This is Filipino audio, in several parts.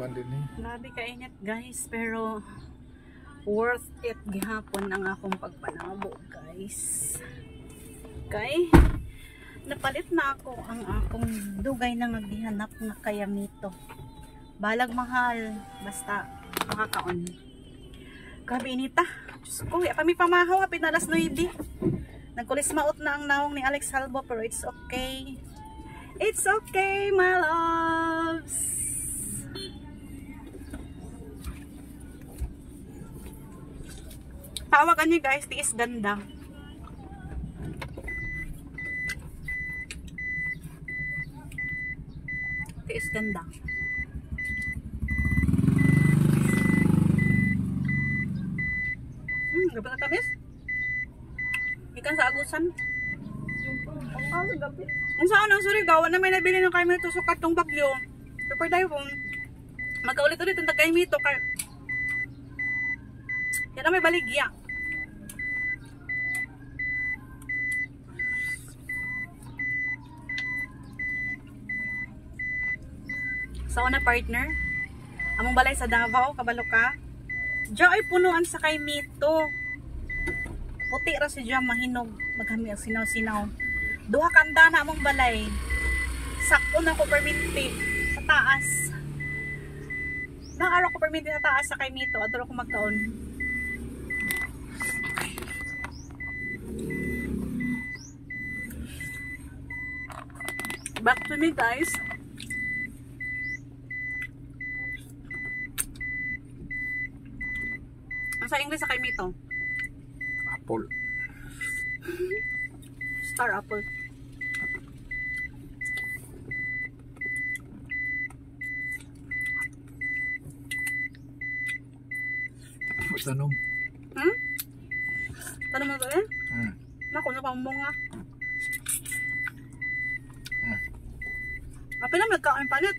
kwan din eh. Grabe kainit guys, pero worth it gihapon ang akong pagpanabo guys. Okay? Napalit na ako ang akong dugay na nagdihanap nga kayamito. Balag mahal, basta makakaon. Grabe inita. Diyos ko, ya kami pamahaw, pinalas 9. Nagkulis maot na ang naong ni Alex Halbo, pero it's okay. It's okay, my loves. Tawagan niyo guys, tiis ganda. Tiis ganda. Gabi na tamis? Ikan sa agusan. Ang gabi. Ang saan ang Surigao na may nabili ng kaimito sukat tong bagyo. Super tayo po. Magkaulit-ulit ang kaimito. Yan na may baligya. Sa una partner, among balay sa Davao, kabalo ka. Diya ay punuan sa kaimito. Puti ra si Diya, mahinog, maghami ang sinaw-sinaw. Duha kanda na among balay. Sakto na ko perminti sa taas. Nang araw ko perminti sa taas sa kaimito, adoro ko magkaon. Back to me guys. Sa English sa kaimito? Apple. Star apple. Tanong. Tanong mo ba eh? Naku, napamunga. Api na magkaon palit.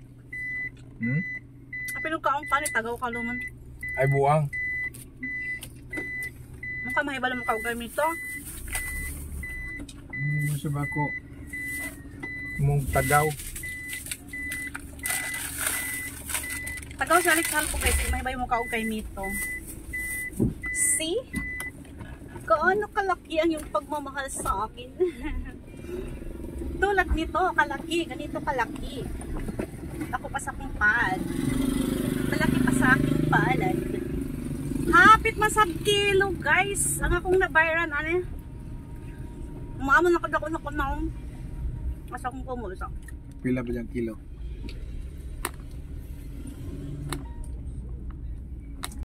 Api na magkaon palit, tagaw ka luman. Ay buwang. Mukha mahibala mo kagamito. Masaba ko. Mong tagaw. Tagaw sa Alex Halbo guys, mahibay mo kagamito. See? Kaano kalaki ang yung pagmamahal sa akin. Tulad nito, kalaki. Ganito kalaki. Ako pa sa akong pad. Malaki pa sa aking palad. Hapit masab kilo guys. Ang akong nabayran ano. Umaamon na kadako na ko naong. Mas akong kumulo sa. Pila ba yung kilo?